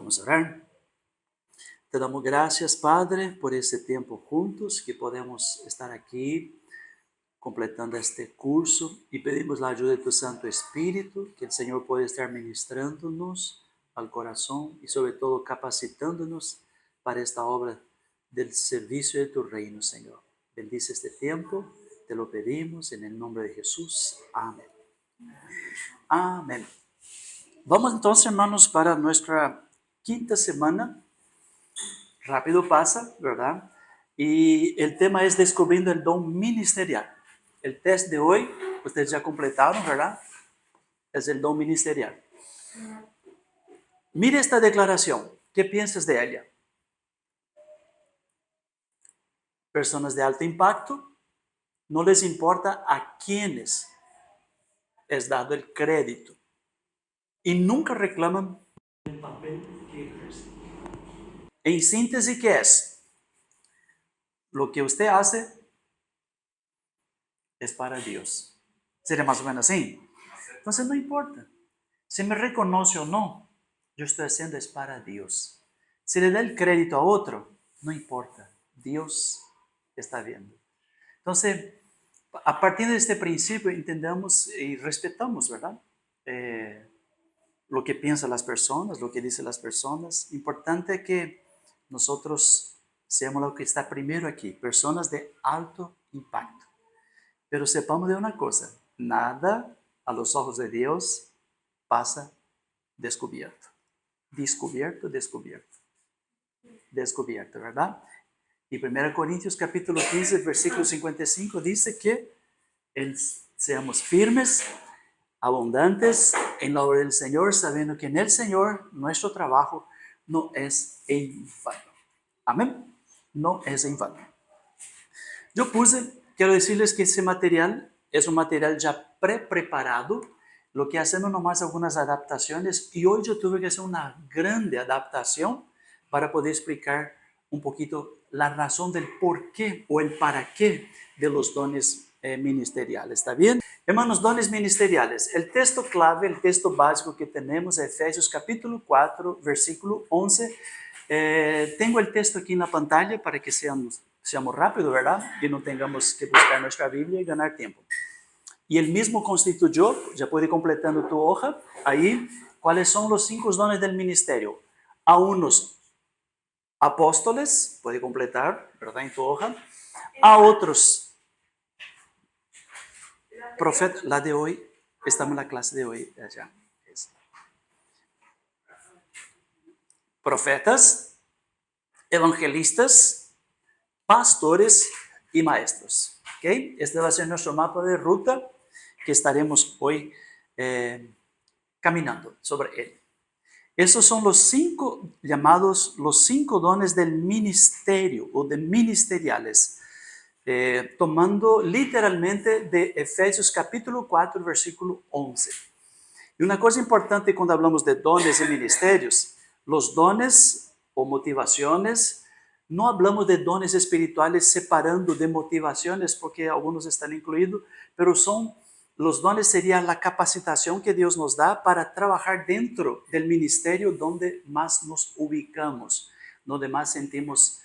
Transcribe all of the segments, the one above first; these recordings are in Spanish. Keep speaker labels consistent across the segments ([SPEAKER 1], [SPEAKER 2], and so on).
[SPEAKER 1] Vamos a orar. Te damos gracias, Padre, por este tiempo juntos que podemos estar aquí completando este curso y pedimos la ayuda de tu Santo Espíritu, que el Señor pueda estar ministrándonos al corazón y sobre todo capacitándonos para esta obra del servicio de tu reino, Señor. Bendice este tiempo, te lo pedimos en el nombre de Jesús. Amén. Amén. Vamos entonces, hermanos, para nuestra quinta semana. Rápido pasa, ¿verdad? Y el tema es descubriendo el don ministerial. El test de hoy, ustedes ya completaron, ¿verdad? Es el don ministerial. Mire esta declaración. ¿Qué piensas de ella? Personas de alto impacto, no les importa a quiénes es dado el crédito. Y nunca reclaman el papel que ejercen. En síntesis, ¿qué es? Lo que usted hace es para Dios. Sería más o menos así. Entonces no importa. Si me reconoce o no, yo estoy haciendo es para Dios. Si le da el crédito a otro, no importa. Dios está viendo. Entonces, a partir de este principio entendamos y respetamos, ¿verdad? Lo que piensan las personas, lo que dicen las personas. Importante que nosotros seamos lo que está primero aquí, personas de alto impacto. Pero sepamos de una cosa, nada a los ojos de Dios pasa descubierto. Descubierto, ¿verdad? Y 1 Corintios capítulo 15, versículo 55 dice que seamos firmes, abundantes en la obra del Señor, sabiendo que en el Señor nuestro trabajo no es en vano. Amén. No es en vano. Yo quiero decirles que ese material es un material ya preparado. Lo que hacemos nomás algunas adaptaciones y hoy yo tuve que hacer una grande adaptación para poder explicar un poquito la razón del por qué o el para qué de los dones ministeriales. ¿Está bien? Hermanos, dones ministeriales. El texto clave, el texto básico que tenemos es Efesios capítulo 4, versículo 11. Tengo el texto aquí en la pantalla para que seamos rápidos, ¿verdad? Y no tengamos que buscar nuestra Biblia y ganar tiempo. Y el mismo constituyó, ya puede ir completando tu hoja, ahí, cuáles son los 5 dones del ministerio. A unos apóstoles, puede completar, ¿verdad? En tu hoja. A otros profetas, la de hoy, estamos en la clase de hoy, allá. Profetas, evangelistas, pastores y maestros. ¿Okay? Este va a ser nuestro mapa de ruta que estaremos hoy caminando sobre él. Esos son los 5 llamados, los 5 dones del ministerio o de ministeriales, tomando literalmente de Efesios capítulo 4, versículo 11. Y una cosa importante cuando hablamos de dones y ministerios, los dones o motivaciones, no hablamos de dones espirituales separando de motivaciones, porque algunos están incluidos, pero los dones serían la capacitación que Dios nos da para trabajar dentro del ministerio donde más nos ubicamos, donde más sentimos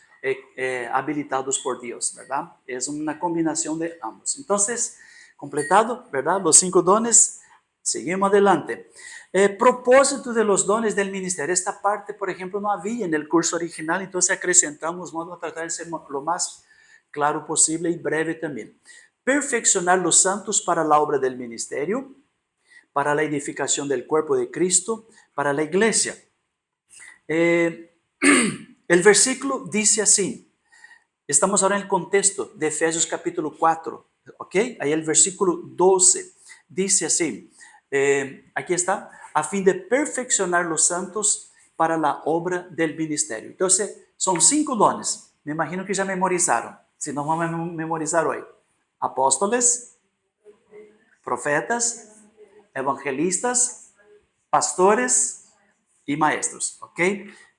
[SPEAKER 1] habilitados por Dios, ¿verdad? Es una combinación de ambos. Entonces, completado, ¿verdad? Los 5 dones. Seguimos adelante. Propósito de los dones del ministerio. Esta parte, por ejemplo, no había en el curso original, entonces acrescentamos, vamos a tratar de ser lo más claro posible y breve también. Perfeccionar los santos para la obra del ministerio, para la edificación del cuerpo de Cristo, para la iglesia. El versículo dice así, estamos ahora en el contexto de Efesios capítulo 4, ¿ok? Ahí el versículo 12 dice así, aquí está, a fin de perfeccionar los santos para la obra del ministerio. Entonces, son 5 dones. Me imagino que ya memorizaron. Si no, vamos a memorizar hoy. Apóstoles, profetas, evangelistas, pastores y maestros. ¿Ok?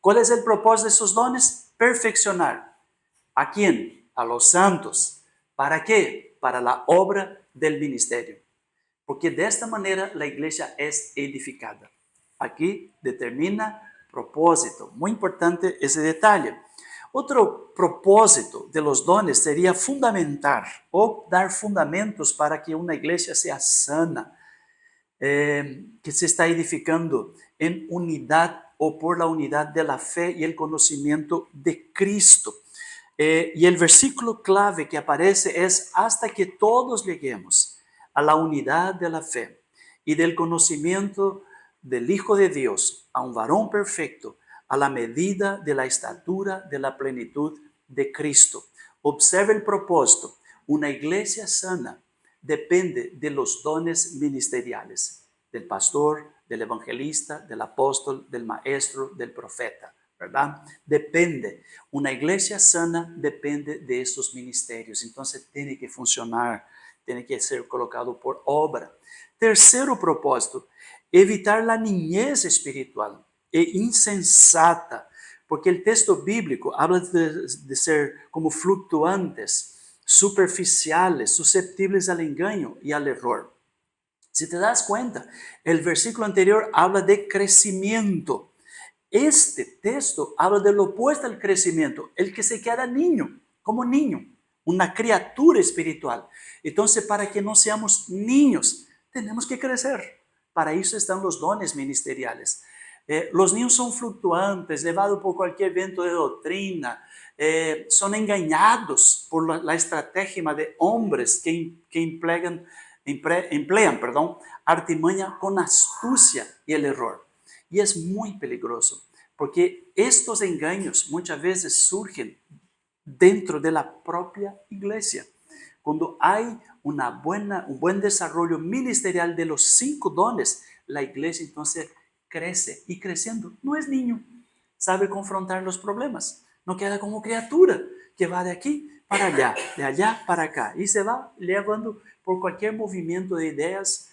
[SPEAKER 1] ¿Cuál es el propósito de esos dones? Perfeccionar. ¿A quién? A los santos. ¿Para qué? Para la obra del ministerio. Porque de esta manera la iglesia es edificada. Aquí determina Propósito, muy importante ese detalle. Otro propósito de los dones sería fundamentar o dar fundamentos para que una iglesia sea sana, que se está edificando en unidad o por la unidad de la fe y el conocimiento de Cristo. Y el versículo clave que aparece es hasta que todos lleguemos a la unidad de la fe y del conocimiento del Hijo de Dios, a un varón perfecto, a la medida de la estatura de la plenitud de Cristo. Observe el propósito. Una iglesia sana depende de los dones ministeriales, del pastor, del evangelista, del apóstol, del maestro, del profeta, ¿verdad? Depende. Una iglesia sana depende de esos ministerios. Entonces tiene que funcionar, tiene que ser colocado por obra. Tercero propósito, evitar la niñez espiritual e insensata, porque el texto bíblico habla de ser como fluctuantes, superficiales, susceptibles al engaño y al error. Si te das cuenta, el versículo anterior habla de crecimiento. Este texto habla de lo opuesto al crecimiento, el que se queda niño, como niño, una criatura espiritual. Entonces, para que no seamos niños, tenemos que crecer. Para eso están los dones ministeriales. Los niños son fluctuantes, llevados por cualquier viento de doctrina, son engañados por la estrategia de hombres que emplean artimaña con astucia y el error. Y es muy peligroso, porque estos engaños muchas veces surgen dentro de la propia iglesia. Cuando hay un buen desarrollo ministerial de los 5 dones, la iglesia entonces crece, y creciendo no es niño, sabe confrontar los problemas, no queda como criatura que va de aquí para allá, de allá para acá, y se va llevando por cualquier movimiento de ideas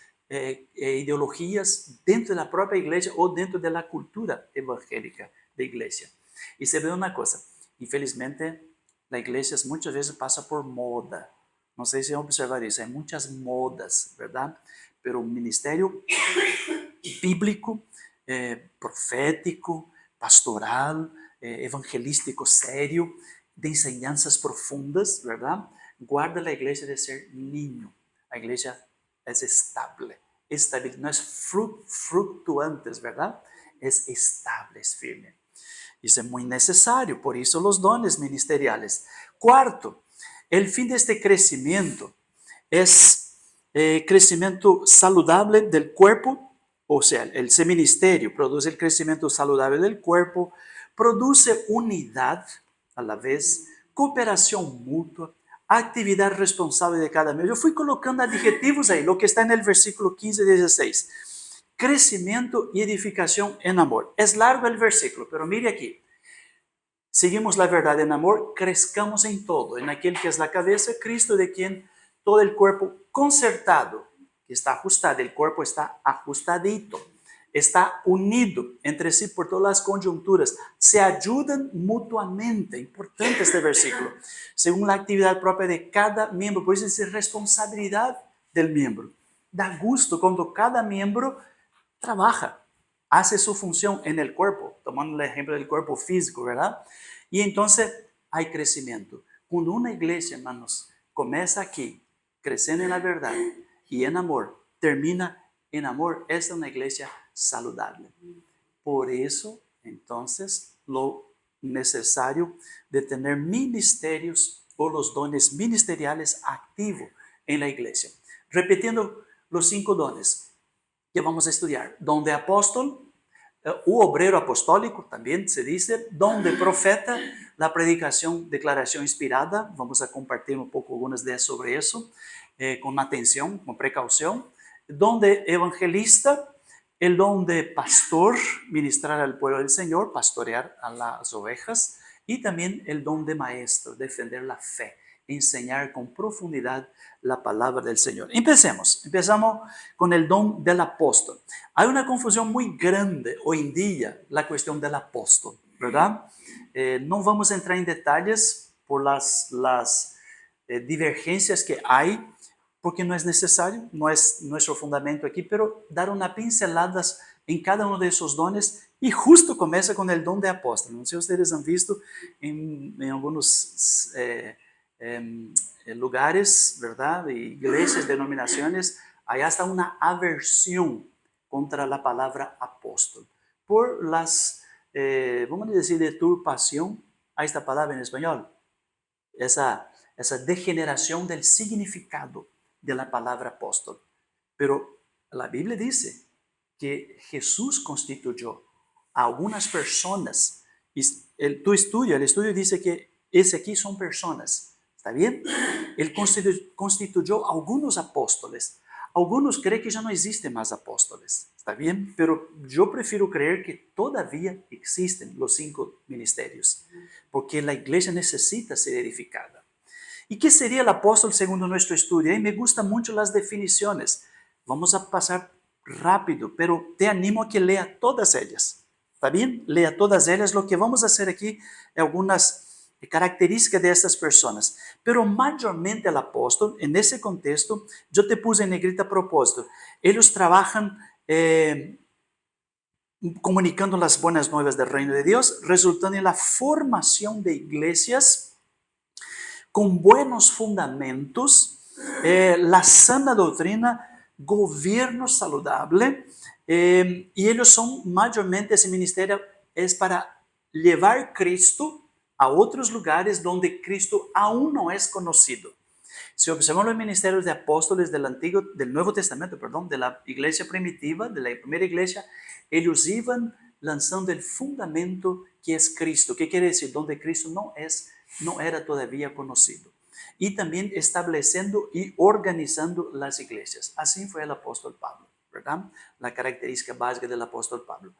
[SPEAKER 1] ideologías dentro de la propia iglesia o dentro de la cultura evangélica de iglesia. Y se ve una cosa, infelizmente la iglesia muchas veces pasa por moda. No sé si observar eso, hay muchas modas, ¿verdad? Pero un ministerio bíblico, profético, pastoral, evangelístico serio, de enseñanzas profundas, ¿verdad? Guarda la iglesia de ser niño. La iglesia es estable, no es fluctuantes, ¿verdad? Es estable, es firme. Eso es muy necesario, por eso los dones ministeriales. Cuarto, el fin de este crecimiento es crecimiento saludable del cuerpo, o sea, el ministerio produce el crecimiento saludable del cuerpo, produce unidad a la vez, cooperación mutua, actividad responsable de cada miembro. Yo fui colocando adjetivos ahí, lo que está en el versículo 15 y 16. Crecimiento y edificación en amor. Es largo el versículo, pero mire aquí. Seguimos la verdad en amor, crezcamos en todo, en aquel que es la cabeza, Cristo, de quien todo el cuerpo concertado, que está ajustado, el cuerpo está ajustadito, está unido entre sí por todas las coyunturas, se ayudan mutuamente. Importante este versículo. Según la actividad propia de cada miembro, por eso es responsabilidad del miembro. Da gusto cuando cada miembro trabaja, hace su función en el cuerpo, tomando el ejemplo del cuerpo físico, ¿verdad? Y entonces hay crecimiento. Cuando una iglesia, hermanos, comienza aquí, creciendo en la verdad y en amor, termina en amor, es una iglesia saludable. Por eso, entonces, lo necesario de tener ministerios o los dones ministeriales activos en la iglesia. Repitiendo los 5 dones que vamos a estudiar. Don de apóstol, u obrero apostólico, también se dice. Don de profeta, la predicación, declaración inspirada. Vamos a compartir un poco algunas ideas sobre eso, con atención, con precaución. Don de evangelista, el don de pastor, ministrar al pueblo del Señor, pastorear a las ovejas. Y también el don de maestro, defender la fe, enseñar con profundidad la palabra del Señor. Empezamos con el don del apóstol. Hay una confusión muy grande hoy en día, la cuestión del apóstol, ¿verdad? No vamos a entrar en detalles por las divergencias que hay, porque no es necesario, no es nuestro fundamento aquí, pero dar unas pinceladas en cada uno de esos dones y justo comienza con el don de apóstol. No sé si ustedes han visto en algunos lugares, ¿verdad? Iglesias, denominaciones, hay hasta una aversión contra la palabra apóstol por las, vamos a decir, deturpación a esta palabra en español, esa degeneración del significado de la palabra apóstol. Pero la Biblia dice que Jesús constituyó a algunas personas. Y el estudio dice que ese aquí son personas. ¿Está bien? Él constituyó a algunos apóstoles. Algunos creen que ya no existen más apóstoles. ¿Está bien? Pero yo prefiero creer que todavía existen los 5 ministerios. Porque la iglesia necesita ser edificada. ¿Y qué sería el apóstol según nuestro estudio? Y me gustan mucho las definiciones. Vamos a pasar rápido, pero te animo a que lea todas ellas. ¿Está bien? Lea todas ellas. Lo que vamos a hacer aquí es algunas características de estas personas. Pero mayormente el apóstol, en ese contexto, yo te puse en negrita a propósito. Ellos trabajan comunicando las buenas nuevas del reino de Dios, resultando en la formación de iglesias con buenos fundamentos, la sana doctrina, gobierno saludable, y ellos son mayormente, ese ministerio es para llevar Cristo a otros lugares donde Cristo aún no es conocido. Si observamos los ministerios de apóstoles del Nuevo Testamento, de la iglesia primitiva, de la primera iglesia, ellos iban lanzando el fundamento que es Cristo. ¿Qué quiere decir? Donde Cristo no era todavía conocido. Y también estableciendo y organizando las iglesias. Así fue el apóstol Pablo, ¿verdad? La característica básica del apóstol Pablo.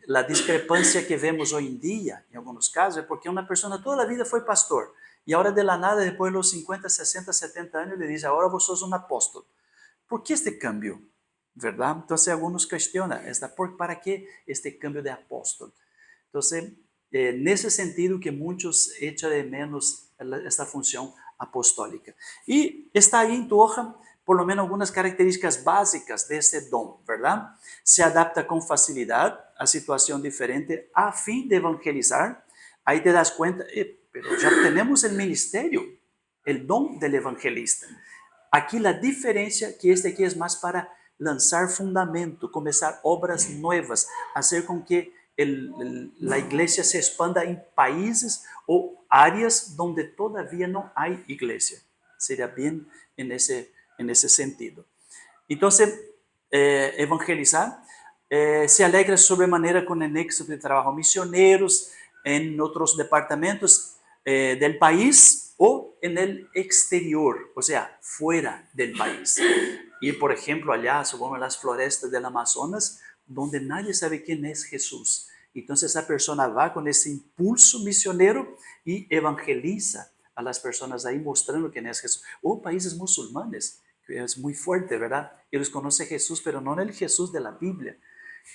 [SPEAKER 1] La discrepancia que vemos hoy en día, en algunos casos, es porque una persona toda la vida fue pastor y ahora de la nada, después de los 50, 60, 70 años, le dice, ahora vos sos un apóstol. ¿Por qué este cambio? ¿Verdad? Entonces algunos cuestionan, ¿para qué este cambio de apóstol? Entonces, en ese sentido que muchos echan de menos esta función apostólica. Y está ahí en tu hoja, por lo menos algunas características básicas de este don, ¿verdad? Se adapta con facilidad a situación diferente a fin de evangelizar. Ahí te das cuenta, pero ya tenemos el ministerio, el don del evangelista. Aquí la diferencia que este aquí es más para lanzar fundamento, comenzar obras nuevas, hacer con que la iglesia se expanda en países o áreas donde todavía no hay iglesia. Sería bien en ese sentido. Entonces, evangelizar, se alegra sobremanera con el éxito de trabajo misioneros en otros departamentos del país o en el exterior, o sea, fuera del país. Y por ejemplo, allá, supongo, las florestas del Amazonas, donde nadie sabe quién es Jesús. Entonces esa persona va con ese impulso misionero y evangeliza a las personas ahí mostrando quién es Jesús. O países musulmanes, que es muy fuerte, ¿verdad? Ellos conocen a Jesús, pero no el Jesús de la Biblia.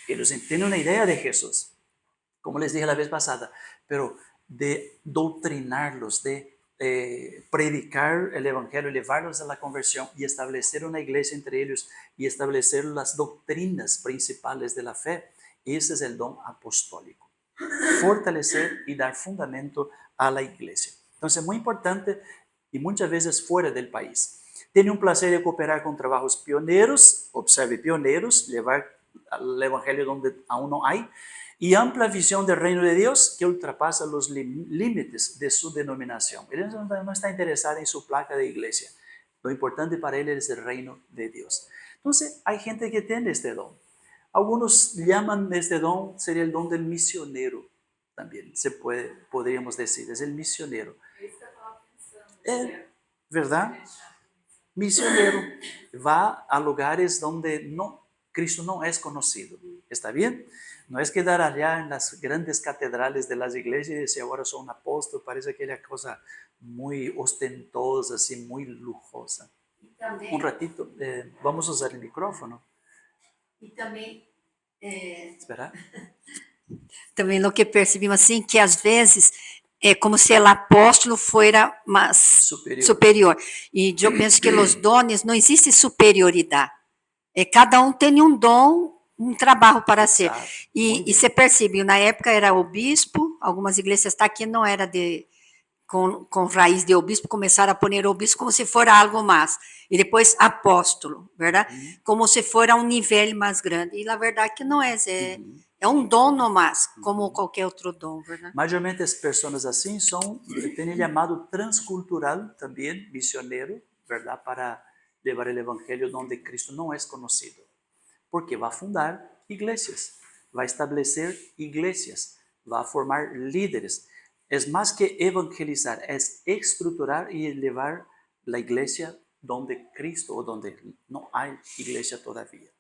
[SPEAKER 1] Ellos tienen una idea de Jesús, como les dije la vez pasada, pero de doctrinarlos, de predicar el evangelio, llevarlos a la conversión y establecer una iglesia entre ellos y establecer las doctrinas principales de la fe. Ese es el don apostólico. Fortalecer y dar fundamento a la iglesia. Entonces, muy importante y muchas veces fuera del país. Tiene un placer de cooperar con trabajos pioneros, observe pioneros, llevar el evangelio donde aún no hay, y amplia visión del reino de Dios que ultrapasa los límites de su denominación. Él no está interesado en su placa de iglesia. Lo importante para él es el reino de Dios. Entonces, hay gente que tiene este don. Algunos llaman este don, sería el don del misionero. También podríamos decir, es el misionero. ¿Verdad? Misionero va a lugares donde Cristo no es conocido. ¿Está bien? No es quedar allá en las grandes catedrales de las iglesias y decir, ahora soy un apóstol, parece aquella cosa muy ostentosa, así muy lujosa. Un ratito, vamos a usar el micrófono.
[SPEAKER 2] E também,
[SPEAKER 1] Espera.
[SPEAKER 2] também no que percebemos assim, que às vezes é como se o apóstolo fuera mais superior. E eu penso que os dones não existe superioridade. Cada um tem um dom trabalho para ser.
[SPEAKER 1] Exato.
[SPEAKER 2] E você percebe, na época era o bispo, algumas igrejas tá aqui não era com raiz de obispo, começaram a poner obispo como se fosse algo mais. E depois apóstolo, verdade? Como se fosse um nível mais grande. E na verdade que não é, é um dom nomás, como qualquer outro dom, verdade?
[SPEAKER 1] Mayormente as pessoas assim têm chamado transcultural também, misioneiro, verdade? Para levar o evangelho onde Cristo não é conhecido. Porque vai fundar igrejas, vai estabelecer igrejas, vai formar líderes. É mais que evangelizar, é estruturar e levar a igreja donde Cristo ou donde não há igreja todavía.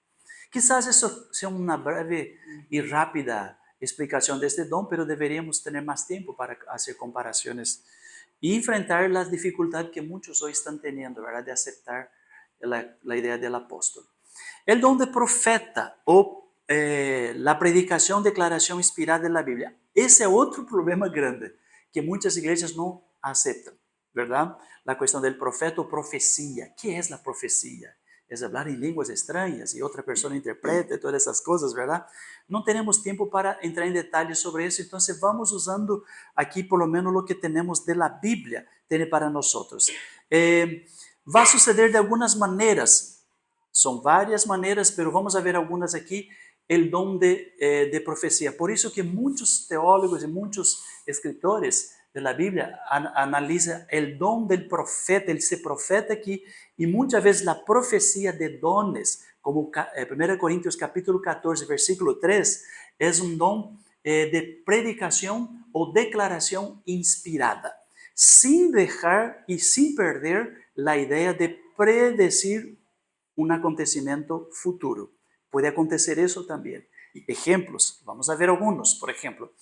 [SPEAKER 1] Quizás isso seja uma breve e rápida explicação deste dom, pero deveríamos ter mais tempo para fazer comparações e enfrentar as dificuldades que muitos hoje estão tendo, ¿verdad? De aceitar a ideia do apóstolo. El don de profeta o la predicación, declaración inspirada en la Biblia. Ese es otro problema grande que muchas iglesias no aceptan, ¿verdad? La cuestión del profeta o profecía. ¿Qué es la profecía? Es hablar en lenguas extrañas y otra persona interprete todas esas cosas, ¿verdad? No tenemos tiempo para entrar en detalles sobre eso, entonces vamos usando aquí por lo menos lo que tenemos de la Biblia, tiene para nosotros. Va a suceder de algunas maneras. São várias maneiras, mas vamos ver algumas aqui, o dom de profecia. Por isso que muitos teólogos e muitos escritores da Bíblia analisam o dom do profeta, ele ser profeta aqui, e muitas vezes a profecia de dones, como 1 Coríntios capítulo 14, versículo 3, é um dom de predicação ou declaração inspirada, sem deixar e sem perder a ideia de predecir un acontecimiento futuro. Puede acontecer eso también. Ejemplos, vamos a ver algunos, por ejemplo.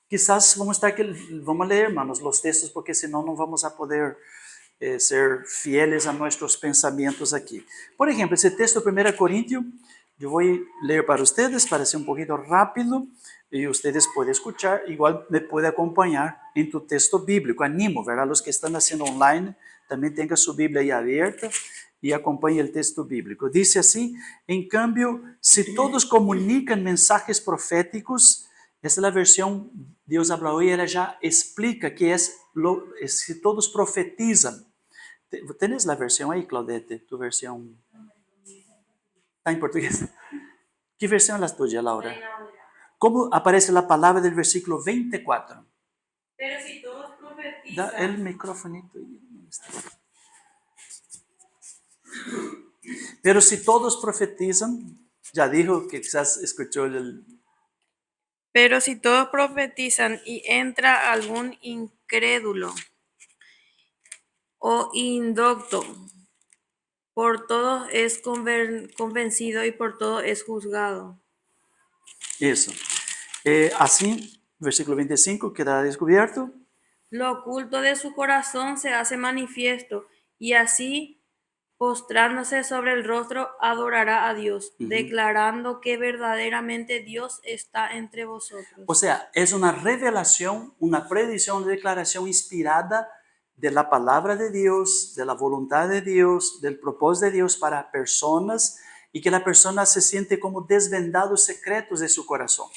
[SPEAKER 1] Quizás vamos a leer, hermanos, los textos, porque senão no vamos a poder ser fieles a nuestros pensamientos aquí. Por ejemplo, ese texto 1 Corintios, yo voy a leer para ustedes, para ser un poquito rápido, y ustedes pueden escuchar, igual me puede acompañar en tu texto bíblico. Animo, ¿verdad? Los que están haciendo online, también tenga su Biblia ahí abierta y acompañe el texto bíblico. Dice así: en cambio, si todos comunican mensajes proféticos, esta es la versión Dios habla hoy, ella ya explica que es si todos profetizan. ¿Tienes la versión ahí, Claudette? Tu versión. ¿Está en portugués? ¿Qué versión es la tuya, Laura? ¿Cómo aparece la palabra del versículo 24?
[SPEAKER 3] Pero si todos profetizan.
[SPEAKER 1] Da el microfonito. Pero si todos profetizan, ya dijo que quizás escuchó el...
[SPEAKER 3] Pero si todos profetizan y entra algún incrédulo o indocto, por todos es convencido y por todos es juzgado.
[SPEAKER 1] Eso. Así, versículo 25, queda descubierto.
[SPEAKER 3] Lo oculto de su corazón se hace manifiesto, y así, postrándose sobre el rostro, adorará a Dios, declarando que verdaderamente Dios está entre vosotros.
[SPEAKER 1] O sea, es una revelación, una predicción, una declaración inspirada de la palabra de Dios, de la voluntad de Dios, del propósito de Dios para personas, y que la persona se siente como desvendados secretos de su corazón.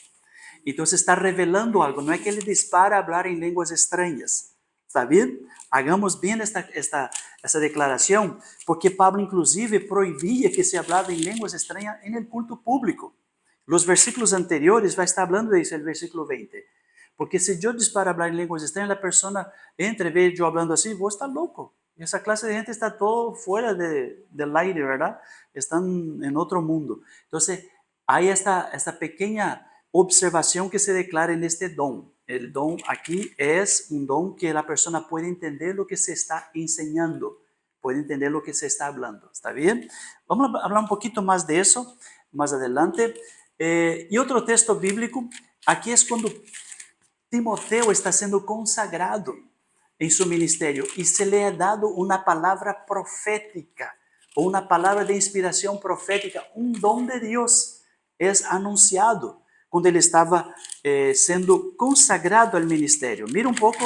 [SPEAKER 1] Entonces está revelando algo, no es que él dispara a hablar en lenguas extrañas. ¿Está bien? Hagamos bien esta declaración, porque Pablo inclusive prohibía que se hablara en lenguas extrañas en el culto público. Los versículos anteriores va a estar hablando de eso, el versículo 20. Porque si yo disparo a hablar en lenguas extrañas, la persona entra y ve yo hablando así, vos estás loco. Y esa clase de gente está todo fuera del aire, ¿verdad? Están en otro mundo. Entonces, hay esta pequeña observación que se declara en este don. El don aquí es un don que la persona puede entender lo que se está enseñando, puede entender lo que se está hablando. ¿Está bien? Vamos a hablar un poquito más de eso más adelante. Y otro texto bíblico, aquí es cuando Timoteo está siendo consagrado en su ministerio y se le ha dado una palabra profética o una palabra de inspiración profética, un don de Dios es anunciado cuando ele estava sendo consagrado ao ministério. Mira um pouco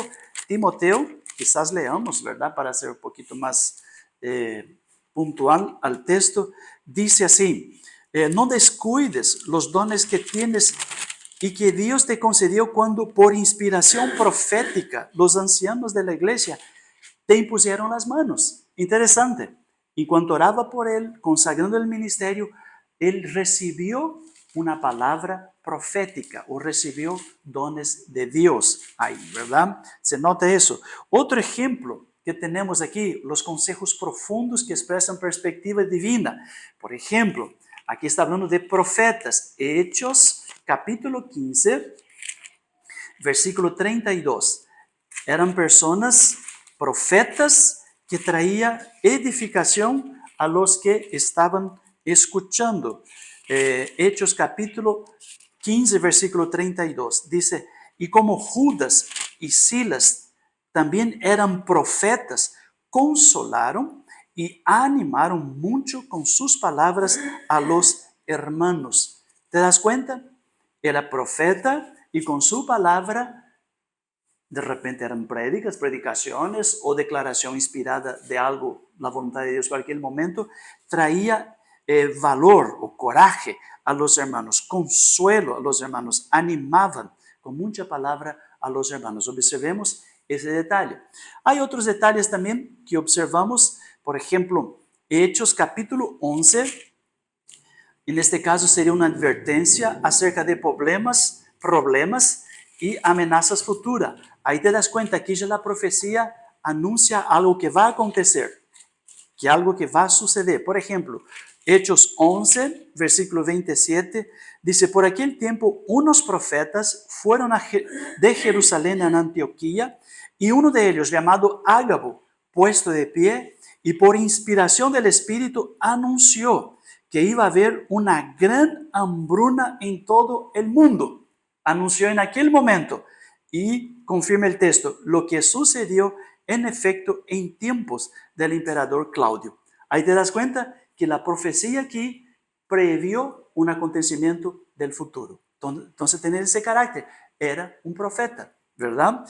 [SPEAKER 1] Timoteo, quizás leamos, ¿verdad? Para ser um pouquinho mais puntual al texto, dice así, no descuides los dones que tienes y que Dios te concedió cuando por inspiración profética los ancianos de la iglesia te impusieron las manos. Interesante. Y cuando oraba por él, consagrando el ministerio, él recibió una palabra profética o recibió dones de Dios ahí, ¿verdad? Se nota eso. Otro ejemplo que tenemos aquí, los consejos profundos que expresan perspectiva divina. Por ejemplo, aquí está hablando de profetas. Hechos, capítulo 15, versículo 32. Eran personas, profetas, que traían edificación a los que estaban escuchando. Hechos capítulo 15, versículo 32. Dice, y como Judas y Silas también eran profetas, consolaron y animaron mucho con sus palabras a los hermanos. ¿Te das cuenta? Era profeta y con su palabra, de repente eran predicaciones o declaración inspirada de algo, la voluntad de Dios para aquel momento, traía valor o coraje a los hermanos, consuelo a los hermanos, animaban con mucha palabra a los hermanos. Observemos ese detalle. Hay otros detalles también que observamos, por ejemplo, Hechos capítulo 11, en este caso sería una advertencia acerca de problemas y amenazas futuras. Ahí te das cuenta que ya la profecía anuncia algo que va a acontecer, que algo que va a suceder. Por ejemplo, Hechos 11, versículo 27, dice, por aquel tiempo unos profetas fueron de Jerusalén a Antioquía, y uno de ellos, llamado Ágabo, puesto de pie, y por inspiración del Espíritu anunció que iba a haber una gran hambruna en todo el mundo. Anunció en aquel momento, y confirma el texto, lo que sucedió en efecto en tiempos del emperador Claudio. Ahí te das cuenta que la profecía aquí previó un acontecimiento del futuro. Entonces, tener ese carácter, era un profeta, ¿verdad?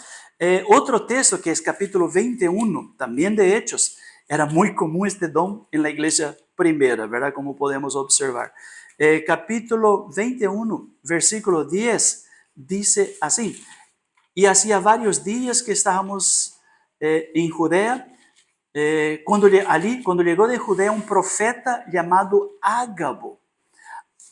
[SPEAKER 1] Otro texto que es capítulo 21, también de Hechos, era muy común este don en la iglesia primera, ¿verdad? Como podemos observar. Capítulo 21, versículo 10, dice así, y hacía varios días que estábamos en Judea, cuando llegó de Judea un profeta llamado Ágabo.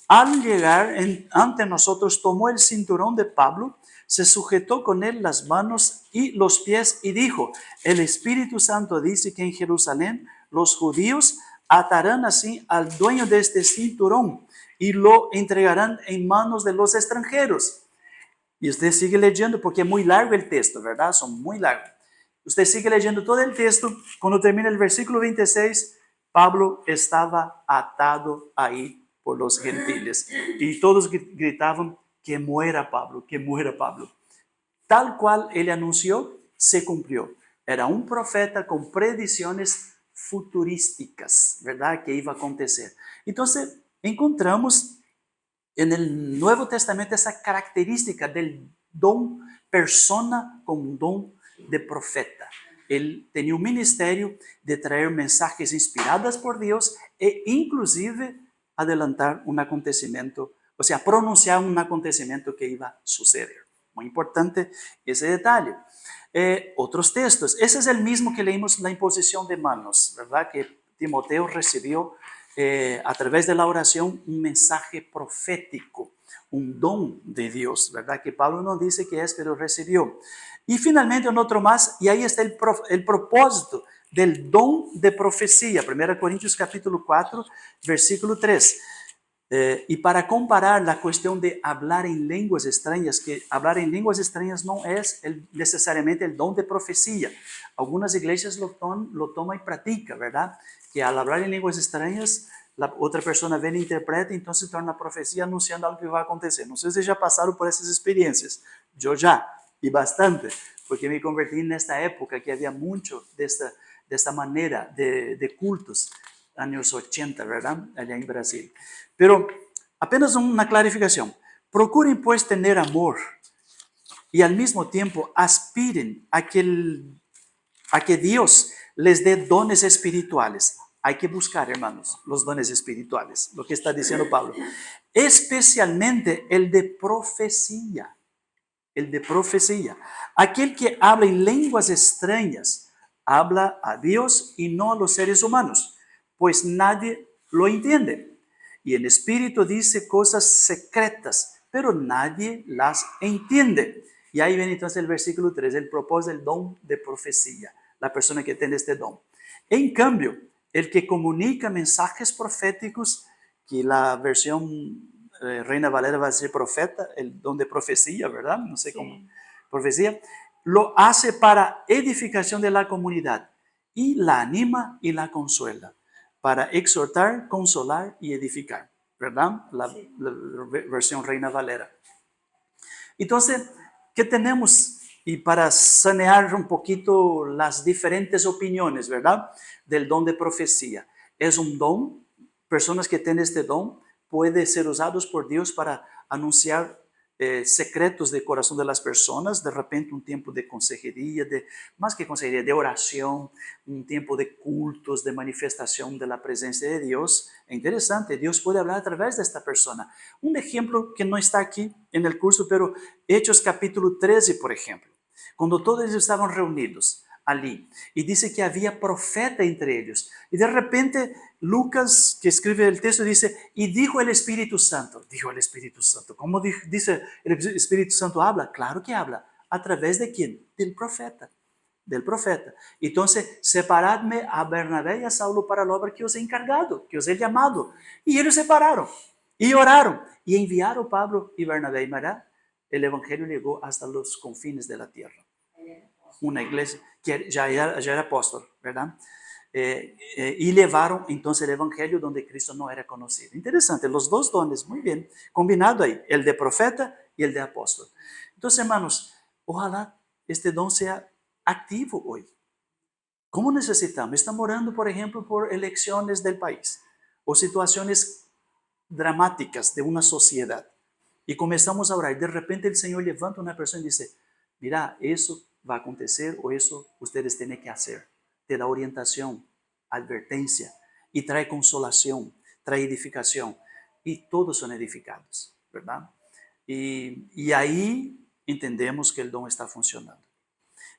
[SPEAKER 1] Al llegar ante nosotros, tomó el cinturón de Pablo, se sujetó con él las manos y los pies y dijo, el Espíritu Santo dice que en Jerusalén los judíos atarán así al dueño de este cinturón y lo entregarán en manos de los extranjeros. Y usted sigue leyendo porque es muy largo el texto, ¿verdad? Son muy largos. Usted sigue leyendo todo el texto. Cuando termina el versículo 26, Pablo estaba atado ahí por los gentiles. Y todos gritaban, que muera Pablo, que muera Pablo. Tal cual él anunció, se cumplió. Era un profeta con predicciones futurísticas, ¿verdad? Que iba a acontecer. Entonces, encontramos en el Nuevo Testamento esa característica del don, persona con don de profeta. Él tenía un ministerio de traer mensajes inspirados por Dios e inclusive adelantar un acontecimiento, o sea, pronunciar un acontecimiento que iba a suceder. Muy importante ese detalle. Otros textos. Ese es el mismo que leímos la imposición de manos, ¿verdad? Que Timoteo recibió a través de la oración un mensaje profético, un don de Dios, ¿verdad? Que Pablo no dice que es, pero recibió. Y finalmente un otro más, y ahí está el propósito del don de profecía. 1 Corintios capítulo 4, versículo 3. Y para comparar la cuestión de hablar en lenguas extrañas, que hablar en lenguas extrañas no es necesariamente el don de profecía. Algunas iglesias lo toman y practican, ¿verdad? Que al hablar en lenguas extrañas, la otra persona viene e interpreta, entonces torna una profecía anunciando algo que va a acontecer. No sé si ya pasaron por esas experiencias. Yo ya, y bastante, porque me convertí en esta época que había mucho de esta manera de cultos, años 80, ¿verdad? Allá en Brasil. Pero apenas una clarificación. Procuren pues tener amor y al mismo tiempo aspiren a que Dios les dé dones espirituales. hay que buscar, hermanos, los dones espirituales, lo que está diciendo Pablo. Especialmente el de profecía. El de profecía. Aquel que habla en lenguas extrañas, habla a Dios y no a los seres humanos, pues nadie lo entiende. Y el Espíritu dice cosas secretas, pero nadie las entiende. Y ahí viene entonces el versículo 3, el propósito del don de profecía, la persona que tiene este don. En cambio, el que comunica mensajes proféticos, que la versión Reina Valera va a decir profeta, el don de profecía, ¿verdad? No sé cómo, profecía, lo hace para edificación de la comunidad y la anima y la consuela, para exhortar, consolar y edificar, ¿verdad? La versión Reina Valera. Entonces, ¿qué tenemos? Y para sanear un poquito las diferentes opiniones, ¿verdad? Del don de profecía. Es un don, personas que tienen este don pueden ser usados por Dios para anunciar secretos del corazón de las personas, de repente un tiempo de consejería, más que consejería, de oración, un tiempo de cultos, de manifestación de la presencia de Dios. Es interesante, Dios puede hablar a través de esta persona. Un ejemplo que no está aquí en el curso, pero Hechos capítulo 13, por ejemplo, cuando todos ellos estaban reunidos allí, y dice que había profeta entre ellos, y de repente Lucas, que escribe el texto, dice, y dijo el Espíritu Santo. Dijo el Espíritu Santo. ¿Cómo dice el Espíritu Santo habla? Claro que habla. ¿A través de quién? Del profeta. Del profeta. Entonces, separadme a Bernabé y a Saulo para la obra que os he encargado, que os he llamado. Y ellos separaron y oraron y enviaron Pablo y Bernabé. Y Mará, el evangelio llegó hasta los confines de la tierra. Una iglesia que ya era apóstol, ¿verdad? Y llevaron entonces el evangelio donde Cristo no era conocido. Interesante, los dos dones, muy bien, combinado ahí, el de profeta y el de apóstol. Entonces, hermanos, ojalá este don sea activo hoy. ¿Cómo necesitamos? Estamos orando, por ejemplo, por elecciones del país o situaciones dramáticas de una sociedad. Y comenzamos a orar y de repente el Señor levanta a una persona y dice, mira, eso va a acontecer o eso ustedes tienen que hacer. Te da orientación, advertencia y trae consolación, trae edificación y todos son edificados, ¿verdad? Y ahí entendemos que el don está funcionando.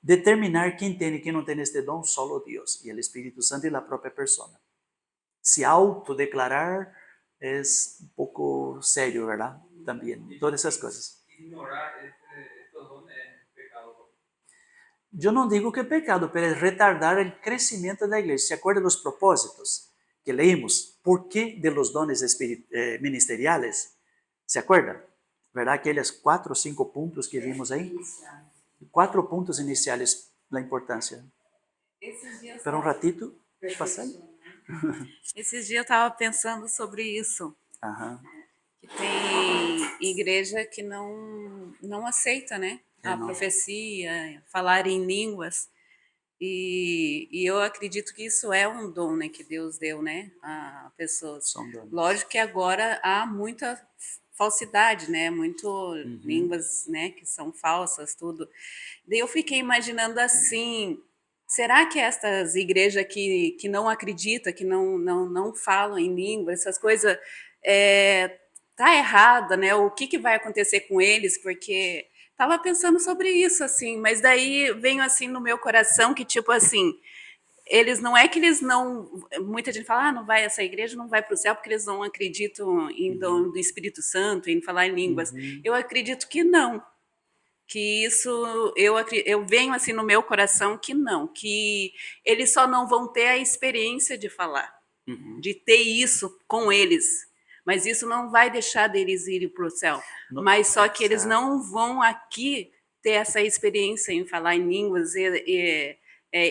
[SPEAKER 1] Determinar quién tiene y quién no tiene este don, solo Dios y el Espíritu Santo y la propia persona. Se autodeclarar es un poco serio, ¿verdad? También, todas esas cosas.
[SPEAKER 4] Ignorar estos dones es pecado.
[SPEAKER 1] Yo no digo que es pecado, pero es retardar el crecimiento de la iglesia. ¿Se acuerdan de los propósitos que leímos? ¿Por qué de los dones ministeriales? ¿Se acuerdan? ¿Verdad? Aquellos 4 o 5 puntos que vimos ahí. 4 puntos iniciales, la importancia. Espera um ratito, passar.
[SPEAKER 5] Esses dias eu estava pensando sobre isso. Que tem igreja que não aceita, né? A profecia, falar em línguas. E eu acredito que isso é um dom, né? Que Deus deu, né? A pessoas. Lógico que agora há muita falsidade, né? Muito línguas, né? Que são falsas, tudo. Daí eu fiquei imaginando assim... Será que essas igrejas que não acreditam, que não falam em língua, essas coisas, tá errada, né? O que vai acontecer com eles? Porque estava pensando sobre isso, assim, mas daí veio assim no meu coração que, tipo assim, eles não é que eles não... Muita gente fala, não vai, essa igreja não vai para o céu porque eles não acreditam em dom do Espírito Santo, em falar em línguas. Eu acredito que não. Que isso, eu venho assim no meu coração que não, que eles só não vão ter a experiência de falar, de ter isso com eles, mas isso não vai deixar deles irem para o céu, mas só que eles não vão aqui ter essa experiência em falar em línguas,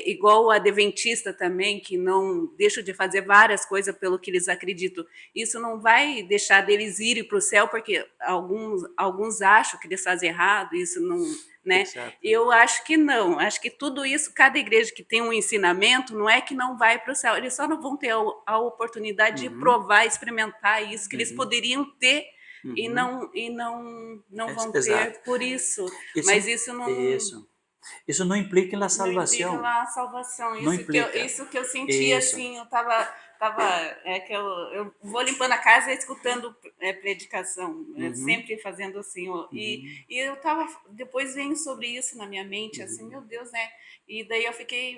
[SPEAKER 5] igual o adventista também, que não deixa de fazer várias coisas pelo que eles acreditam. Isso não vai deixar deles irem para o céu, porque alguns acham que eles fazem errado, isso não... Né?
[SPEAKER 1] Exato.
[SPEAKER 5] Eu acho que não. Acho que tudo isso, cada igreja que tem um ensinamento, não é que não vai para o céu. Eles só não vão ter a oportunidade de provar, experimentar isso, que eles poderiam ter e não vão ter por isso. Mas isso não...
[SPEAKER 1] Isso. Isso não implica na
[SPEAKER 5] Não
[SPEAKER 1] salvação.
[SPEAKER 5] implica lá a salvação.
[SPEAKER 1] Não
[SPEAKER 5] Isso
[SPEAKER 1] implica.
[SPEAKER 5] isso que eu senti,
[SPEAKER 1] Isso.
[SPEAKER 5] assim, eu tava que eu vou limpando a casa escutando predicação, sempre fazendo assim, e eu tava, depois vem sobre isso na minha mente, assim, meu Deus, né? E daí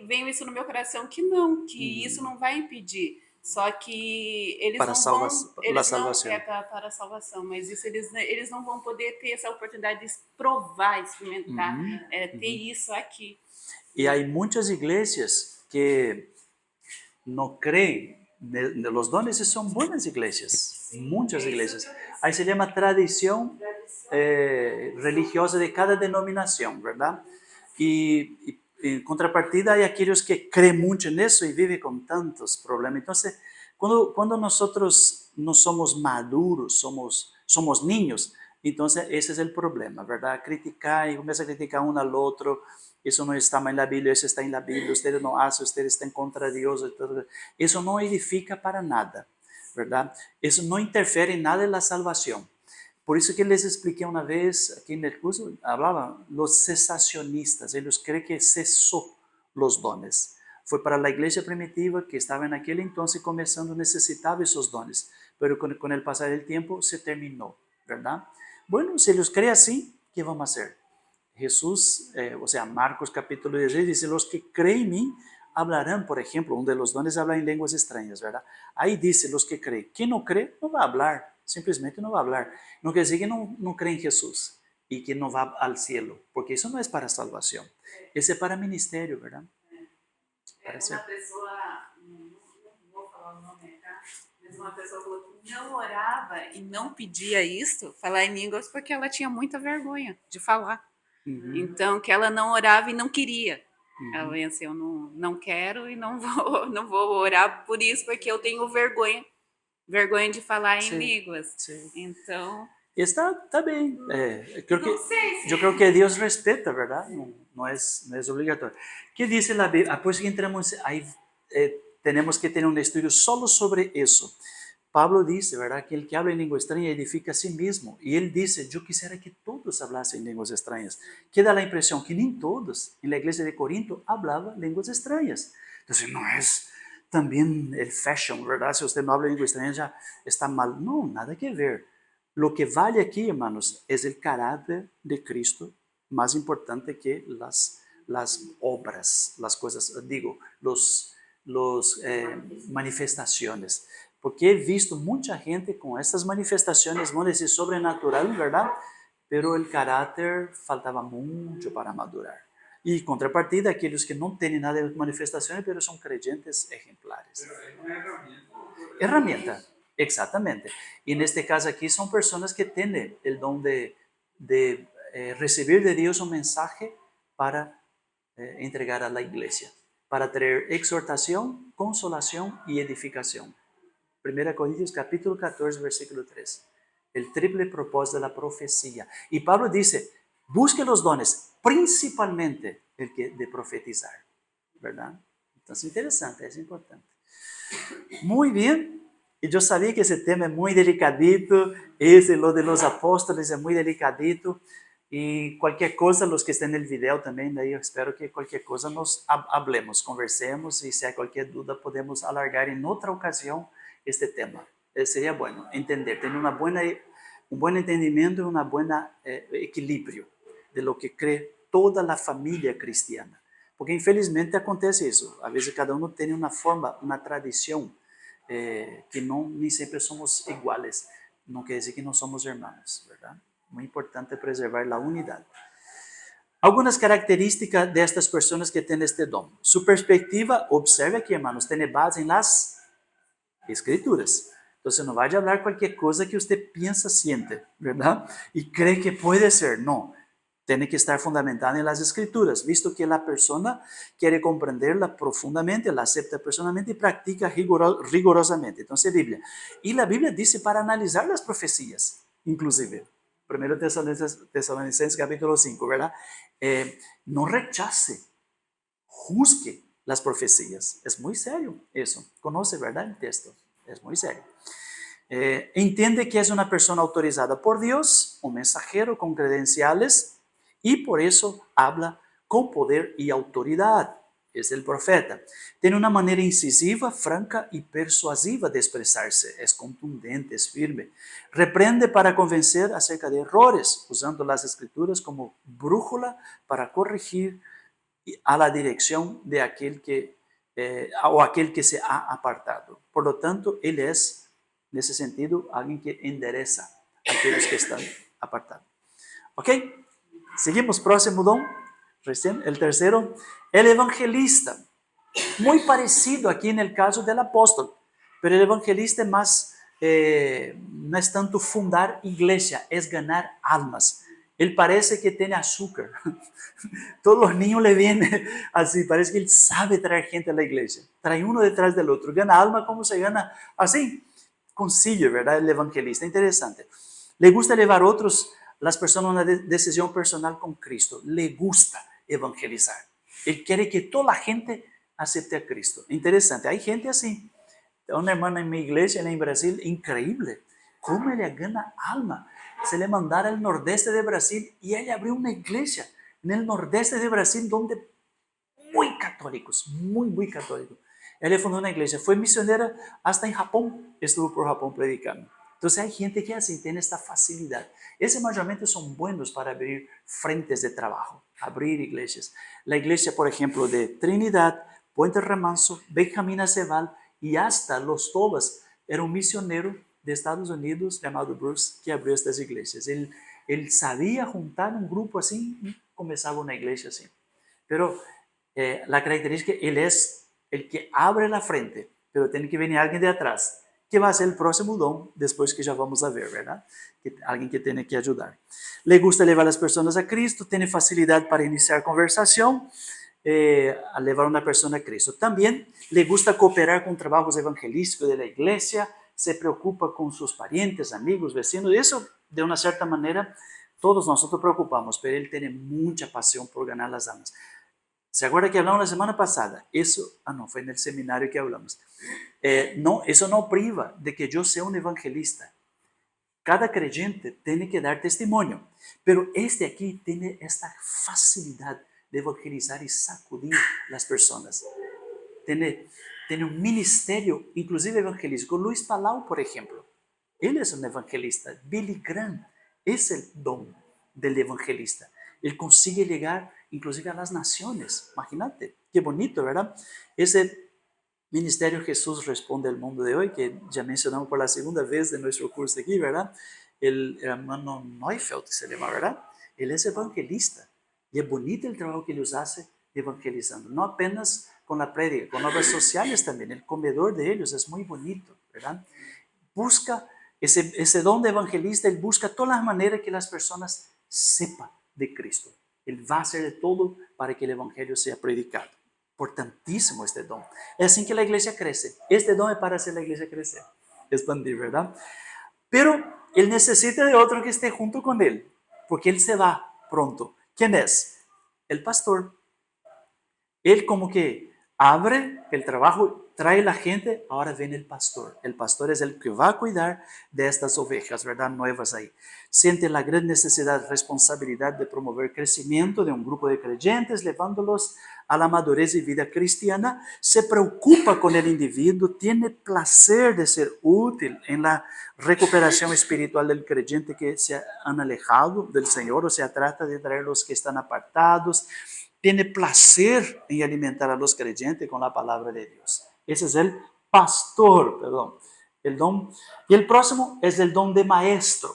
[SPEAKER 5] veio isso no meu coração, que não, que isso não vai impedir. Só que eles
[SPEAKER 1] Para
[SPEAKER 5] não
[SPEAKER 1] salva-
[SPEAKER 5] vão,
[SPEAKER 1] la
[SPEAKER 5] eles não
[SPEAKER 1] salvação.
[SPEAKER 5] para a salvação, mas isso eles não vão poder ter essa oportunidade de provar, experimentar, ter isso aqui.
[SPEAKER 1] Y hay muchas iglesias que no creen de los dones y son buenas iglesias, muchas iglesias. Ahí se llama tradición religiosa de cada denominación, ¿verdad? Y en contrapartida hay aquellos que creen mucho en eso y viven con tantos problemas. Entonces, cuando nosotros no somos maduros, somos niños, entonces ese es el problema, ¿verdad? Criticar y comienza a criticar uno al otro. Eso no está en la Biblia, eso está en la Biblia, ustedes no hacen, ustedes están contra Dios. Eso no edifica para nada, ¿verdad? Eso no interfiere en nada en la salvación. Por eso que les expliqué una vez aquí en el curso, hablaban los cesacionistas, ellos creen que cesó los dones. Fue para la iglesia primitiva que estaba en aquel entonces comenzando, necesitaba esos dones, pero con el pasar del tiempo se terminó, ¿verdad? Bueno, si ellos creen así, ¿qué vamos a hacer? Jesús, o sea, Marcos capítulo 16 dice, los que creen en mí hablarán, por ejemplo, uno de los dones habla en lenguas extrañas, ¿verdad? Ahí dice los que creen. Quien no cree no va a hablar, simplemente no va a hablar. No quiere decir que no cree en Jesús y que no va al cielo, porque eso no es para salvación, ese es para ministerio, ¿verdad?
[SPEAKER 5] Uma pessoa, não vou falar o nome acá, mas uma pessoa falou que não orava e não pedia isso, falar em línguas, porque ela tinha muita vergonha de falar. Então, que ela não orava e não queria. Ela falou assim, eu não quero e não vou orar por isso, porque eu tenho vergonha de falar em línguas.
[SPEAKER 1] Sí.
[SPEAKER 5] Então...
[SPEAKER 1] Está bien. Yo creo que Dios respeta, ¿verdad? No es obligatorio. ¿Qué dice la Biblia? Pues que entramos ahí, tenemos que tener un estudio solo sobre eso. Pablo dice, ¿verdad? Que el que habla en lengua extraña edifica a sí mismo. Y él dice, yo quisiera que todos hablasen lenguas extrañas. Que da la impresión que ni todos en la iglesia de Corinto hablaban lenguas extrañas. Entonces no es también el fashion, ¿verdad? Si usted no habla lengua extraña ya está mal. No, nada que ver. Lo que vale aquí, hermanos, es el carácter de Cristo, más importante que las obras, las cosas, digo, los manifestaciones. Porque he visto mucha gente con estas manifestaciones, vamos a decir, sobrenatural, ¿verdad? Pero el carácter faltaba mucho para madurar. Y contrapartida, aquellos que no tienen nada de manifestaciones, pero son creyentes ejemplares.
[SPEAKER 4] Pero es una herramienta.
[SPEAKER 1] Herramienta, exactamente. Y en este caso aquí son personas que tienen el don de recibir de Dios un mensaje para entregar a la iglesia, para traer exhortación, consolación y edificación. 1 Corintios capítulo 14, versículo 3. El triple propósito de la profecía. Y Pablo dice, busque los dones, principalmente el que de profetizar, ¿verdad? Entonces, interesante, es importante. Muy bien. Y yo sabía que ese tema es muy delicadito, lo de los apóstoles es muy delicadito. Y cualquier cosa, los que estén en el video también, ahí yo espero que cualquier cosa nos hablemos, conversemos y si hay cualquier duda podemos alargar en otra ocasión este tema. Sería bueno entender, tener un buen entendimiento y un buen equilibrio de lo que cree toda la familia cristiana. Porque infelizmente acontece eso, a veces cada uno tiene una forma, una tradición, que no ni siempre somos iguales, no quiere decir que no somos hermanos, ¿verdad? Muy importante preservar la unidad. Algunas características de estas personas que tienen este don. Su perspectiva, observe aquí, hermanos, tiene base en las Escrituras. Entonces no vaya a hablar cualquier cosa que usted piensa, siente, ¿verdad? Y cree que puede ser. No, tiene que estar fundamentada en las Escrituras, visto que la persona quiere comprenderla profundamente, la acepta personalmente y practica rigurosamente. Entonces, Biblia. Y la Biblia dice para analizar las profecías, inclusive. 1 Tesalonicenses capítulo 5, ¿verdad? No rechace, juzgue las profecías. Es muy serio eso. Conoce, ¿verdad? El texto. Es muy serio. Entiende que es una persona autorizada por Dios, un mensajero con credenciales, y por eso habla con poder y autoridad. Es el profeta. Tiene una manera incisiva, franca y persuasiva de expresarse. Es contundente, es firme. Reprende para convencer acerca de errores, usando las escrituras como brújula para corregir a la dirección de aquel que se ha apartado. Por lo tanto, él es, en ese sentido, alguien que endereza a aquellos que están apartados. ¿Ok? Seguimos, próximo don. Recién, el tercero, el evangelista. Muy parecido aquí en el caso del apóstol, pero el evangelista más, no es tanto fundar iglesia, es ganar almas. Él parece que tiene azúcar. Todos los niños le vienen así, parece que él sabe traer gente a la iglesia. Trae uno detrás del otro, gana alma como se gana así. Consigue, ¿verdad? El evangelista, interesante. Le gusta llevar las personas a una decisión personal con Cristo. Le gusta evangelizar. Él quiere que toda la gente acepte a Cristo. Interesante, hay gente así. Una hermana en mi iglesia en Brasil, increíble. ¿Cómo ella gana alma? Se le mandara al nordeste de Brasil y ella abrió una iglesia en el nordeste de Brasil donde muy católicos, muy católicos. Ella fundó una iglesia, fue misionera hasta en Japón, estuvo por Japón predicando. Entonces hay gente que así tiene esta facilidad. Esos mayormente son buenos para abrir frentes de trabajo, abrir iglesias. La iglesia, por ejemplo, de Trinidad, Puente Remanso, Benjamín Aceval y hasta Los Tobas, era un misionero de Estados Unidos llamado Bruce que abrió estas iglesias. Él sabía juntar un grupo así y comenzaba una iglesia así. Pero la característica, él es el que abre la frente, pero tiene que venir alguien de atrás, que va a ser el próximo don después que ya vamos a ver, ¿verdad? Alguien que tiene que ayudar. Le gusta llevar a las personas a Cristo, tiene facilidad para iniciar conversación, a llevar a una persona a Cristo. También le gusta cooperar con trabajos evangelísticos de la iglesia, se preocupa con sus parientes, amigos, vecinos, y eso de una cierta manera todos nosotros preocupamos, pero él tiene mucha pasión por ganar las almas. ¿Se acuerda que hablamos la semana pasada? Eso, no, fue en el seminario que hablamos. No, eso no priva de que yo sea un evangelista. Cada creyente tiene que dar testimonio, pero este aquí tiene esta facilidad de evangelizar y sacudir las personas. Tiene un ministerio, inclusive evangelístico. Luis Palau, por ejemplo, él es un evangelista. Billy Graham es el don del evangelista. Él consigue llegar inclusive a las naciones. Imagínate, qué bonito, ¿verdad? Ese ministerio Jesús responde al mundo de hoy, que ya mencionamos por la segunda vez de nuestro curso aquí, ¿verdad? El hermano Neufeld se llama, ¿verdad? Él es evangelista. Y es bonito el trabajo que ellos hacen evangelizando. No apenas con la prédica, con obras sociales también. El comedor de ellos es muy bonito, ¿verdad? Busca ese don de evangelista, él busca todas las maneras que las personas sepan de Cristo. Él va a hacer de todo para que el evangelio sea predicado. Importantísimo este don. Es así que la iglesia crece. Este don es para hacer la iglesia crecer, expandir, ¿verdad? Pero él necesita de otro que esté junto con él, porque él se va pronto. ¿Quién es? El pastor. Él como que abre el trabajo, trae la gente, ahora viene el pastor. El pastor es el que va a cuidar de estas ovejas, ¿verdad? Nuevas ahí. Siente la gran necesidad, responsabilidad de promover crecimiento de un grupo de creyentes, llevándolos a la madurez y vida cristiana. Se preocupa con el individuo, tiene placer de ser útil en la recuperación espiritual del creyente que se han alejado del Señor, o sea, trata de traer los que están apartados. Tiene placer en alimentar a los creyentes con la palabra de Dios. Ese es el pastor, el don. Y el próximo es el don de maestro,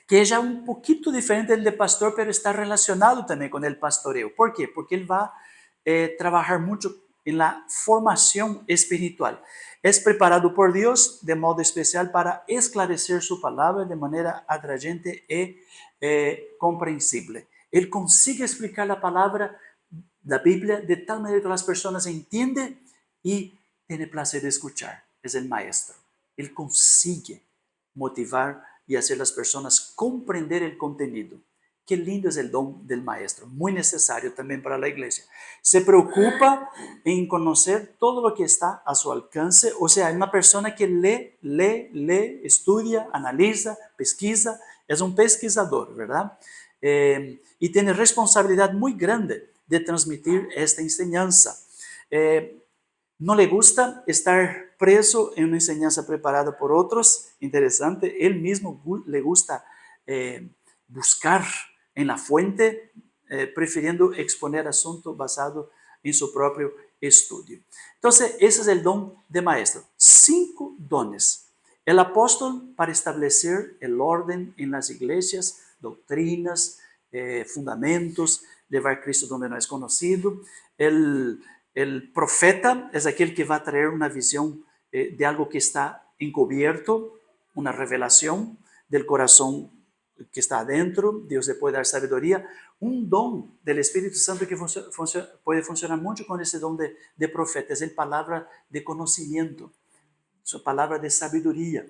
[SPEAKER 1] que es ya un poquito diferente del de pastor, pero está relacionado también con el pastoreo. ¿Por qué? Porque él va a trabajar mucho en la formación espiritual. Es preparado por Dios de modo especial para esclarecer su palabra de manera atrayente y comprensible. Él consigue explicar la palabra, la Biblia, de tal manera que las personas entienden y tienen placer de escuchar. Es el maestro. Él consigue motivar y hacer las personas comprender el contenido. Qué lindo es el don del maestro, muy necesario también para la iglesia. Se preocupa en conocer todo lo que está a su alcance, o sea, es una persona que lee, estudia, analiza, pesquisa, es un pesquisador, ¿verdad? y tiene responsabilidad muy grande de transmitir esta enseñanza. No le gusta estar preso en una enseñanza preparada por otros. Interesante, él mismo le gusta buscar en la fuente, prefiriendo exponer asuntos basados en su propio estudio. Entonces, ese es el don de maestro. 5 dones. El apóstol para establecer el orden en las iglesias, doctrinas, fundamentos, llevar a Cristo donde no es conocido. El profeta es aquel que va a traer una visión de algo que está encubierto, una revelación del corazón que está adentro. Dios le puede dar sabiduría. Un don del Espíritu Santo que puede funcionar mucho con ese don de profeta es el palabra de conocimiento, su palabra de sabiduría.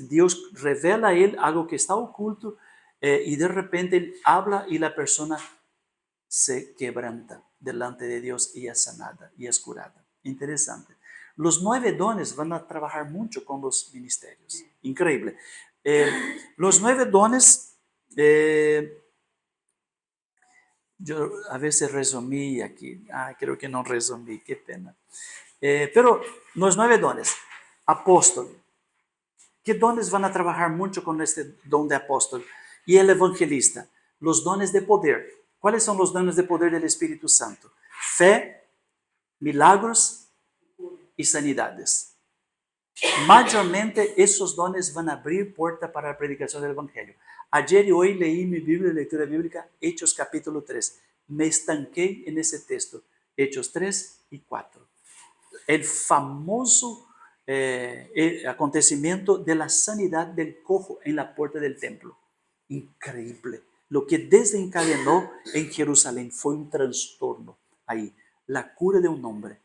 [SPEAKER 1] Dios revela a él algo que está oculto y de repente él habla y la persona se quebranta delante de Dios y es sanada y es curada. Interesante. Los 9 dones van a trabajar mucho con los ministerios. Increíble. Los 9 dones, yo a veces resumí aquí. Creo que no resumí, qué pena. Pero los 9 dones. Apóstol. ¿Qué dones van a trabajar mucho con este don de apóstol? Y el evangelista. Los dones de poder. ¿Cuáles son los dones de poder del Espíritu Santo? Fe, milagros y sanidades. Mayormente esos dones van a abrir puerta para la predicación del Evangelio. Ayer y hoy leí mi Biblia, lectura bíblica, Hechos capítulo 3. Me estanqué en ese texto, Hechos 3 y 4. El famoso acontecimiento de la sanidad del cojo en la puerta del templo. Increíble. Lo que desencadenó en Jerusalén fue un trastorno ahí. La cura de un hombre.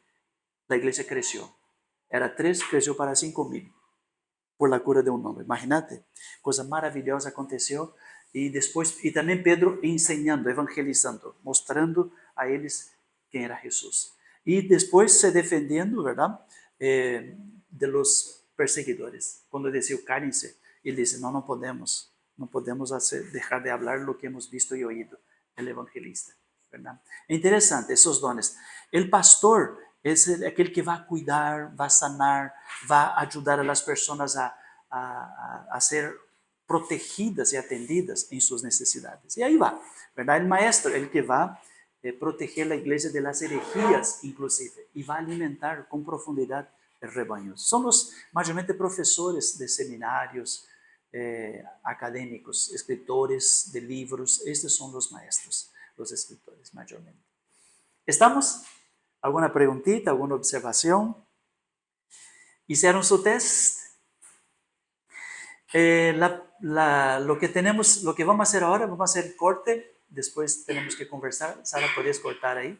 [SPEAKER 1] La iglesia creció. Era 3, creció para 5,000 por la cura de un hombre. Imagínate, cosa maravillosa aconteció. Y después, y también Pedro enseñando, evangelizando, mostrando a ellos quién era Jesús. Y después se defendiendo, ¿verdad? De los perseguidores. Cuando decía, cállense, él dice, no podemos dejar de hablar lo que hemos visto y oído, el evangelista, ¿verdad? Interesante, esos dones. El pastor es aquel que va a cuidar, va a sanar, va a ayudar a las personas a ser protegidas y atendidas en sus necesidades. Y ahí va, ¿verdad? El maestro, el que va a proteger la iglesia de las herejías inclusive, y va a alimentar con profundidad el rebaño. Son los mayormente profesores de seminarios, académicos, escritores de libros. Estos son los maestros, los escritores mayormente. ¿Estamos? ¿Alguna preguntita, alguna observación? ¿Hicieron su test? Lo que vamos a hacer ahora, vamos a hacer corte, después tenemos que conversar. Sara, ¿podrías cortar ahí?